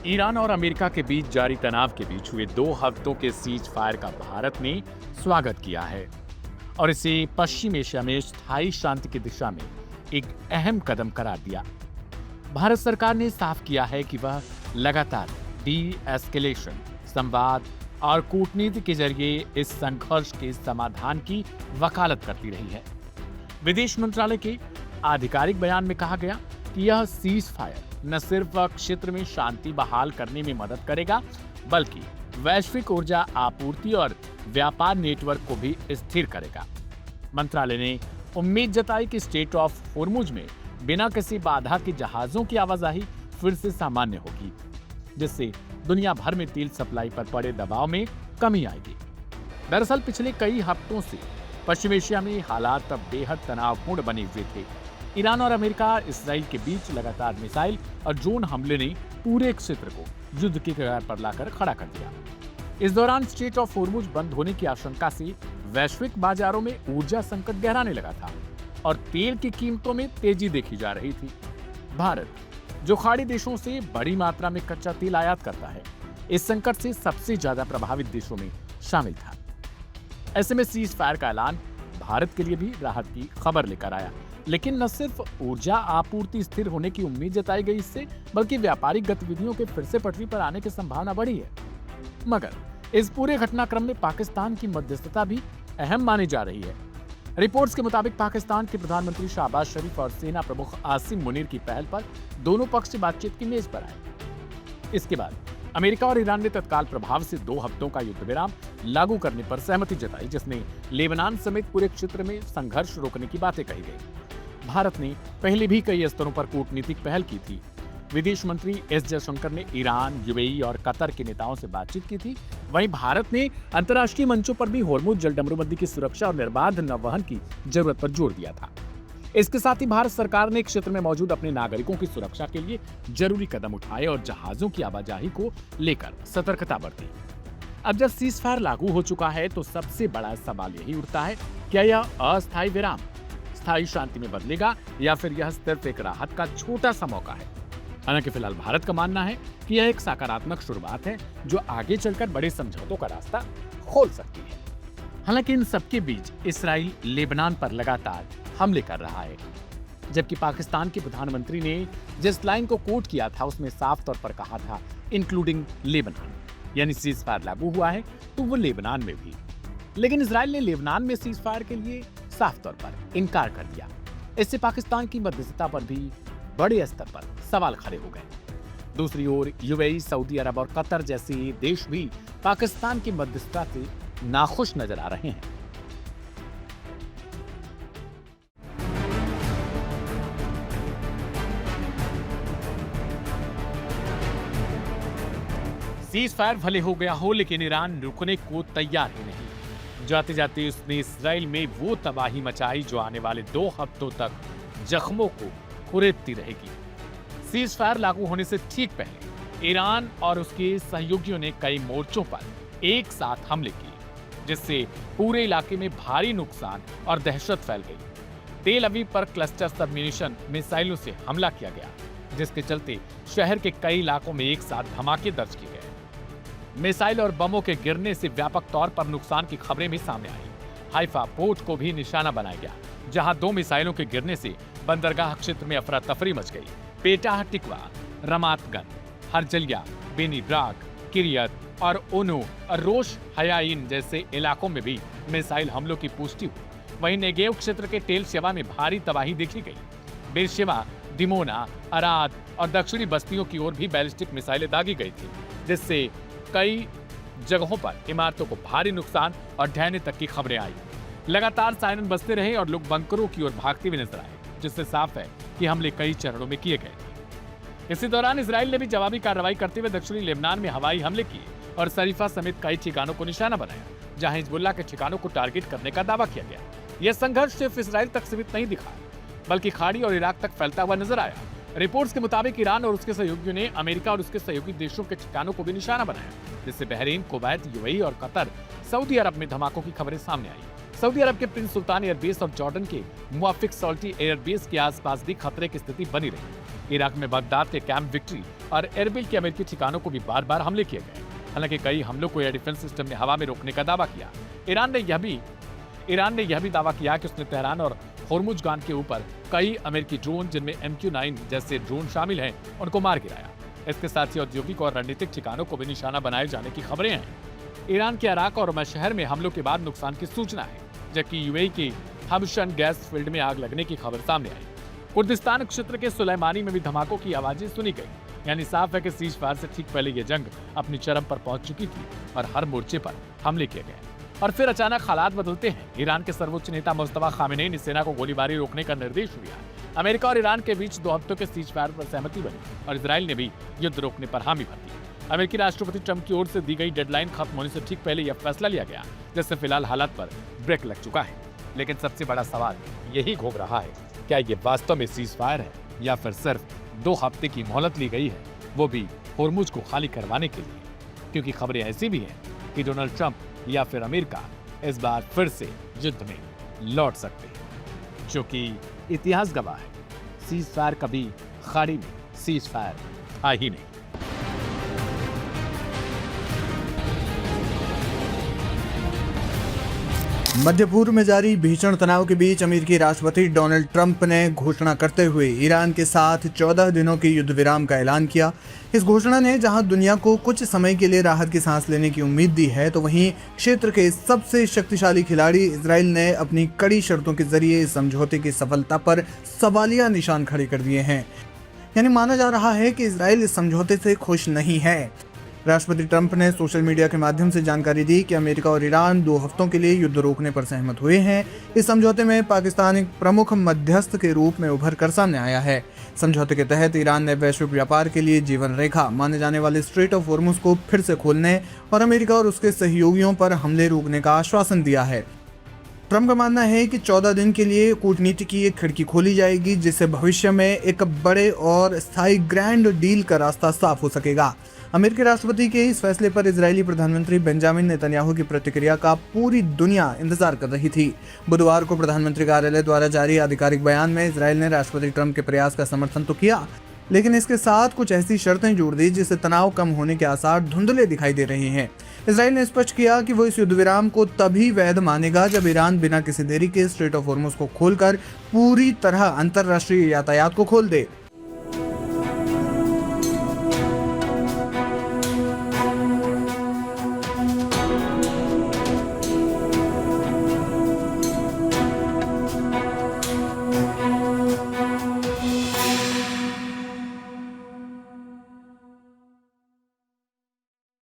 Iran और America के बीच जारी तनाव के बीच हुए 2 हफ्तों के सीज फायर का भारत ने स्वागत किया है और इसे पश्चिम एशिया में स्थायी शांति की दिशा में एक अहम कदम करार दिया। भारत सरकार ने साफ किया है कि वह लगातार डी-एस्केलेशन, संवाद और कूटनीति के जरिए इस संघर्ष के समाधान की वकालत करती रही है। विदेश मंत्रालय के आधिकारिक बयान में कहा गया कि यह सीज फायर न सिर्फ क्षेत्र में शांति बहाल करने में मदद करेगा, बल्कि वैश्विक ऊर्जा आपूर्ति और व्यापार नेटवर्क को भी स्थिर करेगा। मंत्रालय ने उम्मीद जताई कि स्ट्रेट ऑफ होर्मुज में बिना किसी बाधा के जहाजों की आवाजाही फिर से सामान्य होगी, जिससे दुनिया भर में तेल सप्लाई पर पड़े दबाव में कमी आएगी। दरअसल पिछले कई हफ्तों से पश्चिम एशिया में हालात अब बेहद तनावपूर्ण बने हुए थे। ईरान और अमेरिका इसराइल के बीच लगातार मिसाइल और ड्रोन हमले ने पूरे क्षेत्र को युद्ध की कगार पर लाकर खड़ा कर दिया। इस दौरान स्ट्रेट ऑफ होर्मुज बंद होने की आशंका से वैश्विक बाजारों में ऊर्जा संकट गहराने लगा था और तेल की कीमतों में तेजी देखी जा रही थी। भारत, जो खाड़ी देशों से बड़ी मात्रा में कच्चा तेल आयात करता है, इस संकट से सबसे ज्यादा प्रभावित देशों में शामिल था। ऐसे में सीज फायर का ऐलान भारत के लिए भी राहत की खबर लेकर आया, लेकिन न सिर्फ ऊर्जा आपूर्ति स्थिर होने की उम्मीद जताई गई इससे, बल्कि व्यापारिक गतिविधियों के फिर से पटरी पर आने की संभावना बढ़ी है। मगर इस पूरे घटनाक्रम में पाकिस्तान की मध्यस्थता भी अहम मानी जा रही है। रिपोर्ट्स के मुताबिक पाकिस्तान के प्रधानमंत्री शहबाज शरीफ और सेना प्रमुख आसिम मुनीर की पहल पर दोनों पक्ष बातचीत की मेज पर आए। इसके बाद अमेरिका और ईरान ने तत्काल प्रभाव से 2 हफ्तों का युद्ध विराम लागू करने पर सहमति जताई, जिसमें लेबनान समेत पूरे क्षेत्र में संघर्ष रोकने की बातें कही गई। भारत ने पहले भी कई स्तरों पर कूटनीतिक पहल की थी। विदेश मंत्री एस जयशंकर ने ईरान, यूएई और कतर के नेताओं से बातचीत की थी। वहीं भारत ने अंतर्राष्ट्रीय मंचों पर भी होर्मुज जलडमरूबंदी की सुरक्षा और निर्बाध नौवहन की जरूरत पर जोर दिया था। इसके साथ ही भारत सरकार ने क्षेत्र में मौजूद अपने नागरिकों की सुरक्षा के लिए जरूरी कदम उठाए और जहाजों की आवाजाही को लेकर सतर्कता बरती। अब जब सीज फायर लागू हो चुका है तो सबसे बड़ा सवाल यही उठता है, क्या यह अस्थायी विराम स्थायी शांति में बदलेगा या फिर यह सिर्फ एक राहत का छोटा सा मौका है। हालांकि फिलहाल भारत का मानना है कि यह एक सकारात्मक शुरुआत है जो आगे चलकर बड़े समझौतों का रास्ता खोल सकती है। हालांकि इन सबके बीच इसराइल लेबनान पर लगातार हमले कर रहा है, जबकि पाकिस्तान के प्रधानमंत्री ने जिस लाइन को कोट किया था उसमें साफ तौर पर कहा था इंक्लूडिंग लेबनान, यानी सीज फायर लागू हुआ है तो वो लेबनान में भी। लेकिन इसराइल ने लेबनान में सीज फायर के लिए साफ तौर पर इनकार कर दिया। इससे पाकिस्तान की मध्यस्थता पर भी बड़े स्तर पर सवाल खड़े हो गए। दूसरी ओर यूएई, सऊदी अरब और कतर जैसे देश भी पाकिस्तान की मध्यस्थता से नाखुश नजर आ रहे हैं। सीज फायर भले हो गया हो, लेकिन ईरान रुकने को तैयार ही नहीं। जाते जाते उसने इसराइल में वो तबाही मचाई जो आने वाले 2 हफ्तों तक जख्मों को कुरेदती रहेगी। सीज फायर लागू होने से ठीक पहले ईरान और उसके सहयोगियों ने कई मोर्चों पर एक साथ हमले किए, जिससे पूरे इलाके में भारी नुकसान और दहशत फैल गई। तेल अवीव पर क्लस्टर सबम्यूनिशन मिसाइलों से हमला किया गया, जिसके चलते शहर के कई इलाकों में एक साथ धमाके दर्ज किए गए। मिसाइल और बमों के गिरने से व्यापक तौर पर नुकसान की खबरें भी सामने आई। हाइफा पोर्ट को भी निशाना बनाया गया, जहां 2 मिसाइलों के गिरने से बंदरगाह क्षेत्र में अफरा तफरी मच गई। Petah Tikva, Ramat Gan, Herzliya, Bnei Brak, Kiryat और ओनो और रोश हयाइन जैसे इलाकों में भी मिसाइल हमलों की पुष्टि हुई। वहीं नेगेव क्षेत्र के टेल शेवा में भारी तबाही देखी गई। बेरशेवा, डिमोना, अराद और दक्षिणी बस्तियों की ओर भी बैलिस्टिक मिसाइलें दागी गई थी, जिससे कई जगहों पर इमारतों को भारी नुकसान और ढहने तक की खबरें आई। लगातार सायरन बजते रहे और लोग बंकरों की ओर भागते हुए नजर आए, जिससे साफ है कि हमले कई चरणों में किए गए थे। इसी दौरान इसराइल ने भी जवाबी कार्रवाई करते हुए दक्षिणी लेबनान में हवाई हमले किए और शरीफा समेत कई ठिकानों को निशाना बनाया, जहां हिजबुल्लाह के ठिकानों को टारगेट करने का दावा किया गया। यह संघर्ष सिर्फ इसराइल तक सीमित नहीं दिखा, बल्कि खाड़ी और इराक तक फैलता हुआ नजर आया। रिपोर्ट्स के मुताबिक ईरान और उसके सहयोगियों ने अमेरिका और उसके सहयोगी देशों के ठिकानों को भी निशाना बनाया, जिससे बहरीन, कुवैत, यूएई और कतर, सऊदी अरब में धमाकों की खबरें सामने आई। सऊदी अरब के प्रिंस सुल्तान एयरबेस और जॉर्डन के मुआफिक सॉल्टी एयरबेस के आसपास भी खतरे की स्थिति बनी रही। इराक में बगदाद के कैंप विक्ट्री और एरबिल के अमेरिकी ठिकानों को भी बार बार हमले किए गए। हालांकि कई हमलों को एयर डिफेंस सिस्टम ने हवा में रोकने का दावा किया। ईरान ने यह भी दावा किया कि उसने तेहरान और होर्मुजगान के ऊपर कई अमेरिकी ड्रोन, जिनमें MQ-9 जैसे ड्रोन शामिल हैं, उनको मार गिराया। इसके साथ ही औद्योगिक और रणनीतिक ठिकानों को भी निशाना बनाए जाने की खबरें हैं। ईरान के अराक और शहर में हमलों के बाद नुकसान की सूचना है, जबकि यूएई की हबशन गैस फील्ड में आग लगने की खबर सामने आई। कुर्दिस्तान क्षेत्र के सुलेमानी में भी धमाकों की आवाजें सुनी गई। यानी साफ है कि सीज फायर से ठीक पहले ये जंग अपनी चरम पर पहुंच चुकी थी और हर मोर्चे पर हमले किए गए। और फिर अचानक हालात बदलते हैं। ईरान के सर्वोच्च नेता मुस्तफा खामेनेई ने सेना को गोलीबारी रोकने का निर्देश दिया। अमेरिका और ईरान के बीच 2 हफ्तों के सीज फायर पर सहमति बनी और इजराइल ने भी युद्ध रोकने पर हामी भर दी। अमेरिकी राष्ट्रपति ट्रंप की ओर से दी गई डेडलाइन खत्म होने से ठीक पहले यह फैसला लिया गया, जिससे फिलहाल हालात पर ब्रेक लग चुका है। लेकिन सबसे बड़ा सवाल यही घूम रहा है, क्या ये वास्तव में सीज फायर है या फिर सिर्फ 2 हफ्ते की मोहलत ली गई है, वो भी होर्मुज को खाली करवाने के लिए? क्योंकि खबरें ऐसी भी हैं कि डोनाल्ड ट्रंप या फिर अमेरिका इस बार फिर से युद्ध में लौट सकते हैं, क्योंकि इतिहास गवाह है, सीज फायर कभी खाड़ी में सीज फायर था ही नहीं। मध्य पूर्व में जारी भीषण तनाव के बीच अमेरिकी राष्ट्रपति डोनाल्ड ट्रंप ने घोषणा करते हुए ईरान के साथ 14 दिनों के युद्ध विराम का ऐलान किया। इस घोषणा ने जहां दुनिया को कुछ समय के लिए राहत की सांस लेने की उम्मीद दी है, तो वहीं क्षेत्र के सबसे शक्तिशाली खिलाड़ी इजराइल ने अपनी कड़ी शर्तों के जरिए इस समझौते की सफलता पर सवालिया निशान खड़े कर दिए हैं। यानी माना जा रहा है कि इजराइल इस समझौते से खुश नहीं है। राष्ट्रपति ट्रंप ने सोशल मीडिया के माध्यम से जानकारी दी कि अमेरिका और ईरान 2 हफ्तों के लिए युद्ध रोकने पर सहमत हुए हैं। इस समझौते में पाकिस्तान एक प्रमुख मध्यस्थ के रूप में उभर कर सामने आया है। समझौते के तहत ईरान ने वैश्विक व्यापार के लिए जीवन रेखा माने जाने वाले स्ट्रेट ऑफ होर्मुज को फिर से खोलने और अमेरिका और उसके सहयोगियों पर हमले रोकने का आश्वासन दिया है। ट्रंप का मानना है कि 14 दिन के लिए कूटनीति की एक खिड़की खोली जाएगी, जिससे भविष्य में एक बड़े और स्थायी ग्रैंड डील का रास्ता साफ हो सकेगा। अमेरिकी राष्ट्रपति के इस फैसले पर इजरायली प्रधानमंत्री बेंजामिन नेतन्याहू की प्रतिक्रिया का पूरी दुनिया इंतजार कर रही थी। बुधवार को प्रधानमंत्री कार्यालय द्वारा जारी आधिकारिक बयान में इजरायल ने राष्ट्रपति ट्रंप के प्रयास का समर्थन तो किया, लेकिन इसके साथ कुछ ऐसी शर्तें जोड़ दी जिससे तनाव कम होने के आसार धुंधले दिखाई दे रहे हैं। इजरायल ने स्पष्ट किया कि वो इस युद्ध विराम को तभी वैध मानेगा जब ईरान बिना किसी देरी के स्ट्रेट ऑफ होर्मुज को खोलकर पूरी तरह अंतरराष्ट्रीय यातायात को खोल दे।